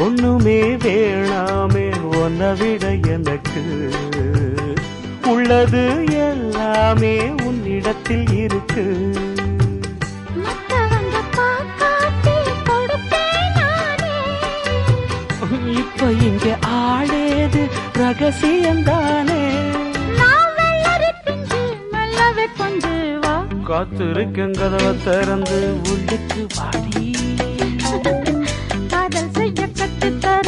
ஒண்ணுமே வேணாமே உன்னை விட எனக்கு உள்ளது எல்லாமே உன்னிடத்தில் இருக்கு. இப்ப இங்க ஆடேது ரகசியம்தானே. காத்திருக்கேன் கதவை திறந்து உள்ளுக்கு வாடி. காதல் செய்ய கற்றுத்தர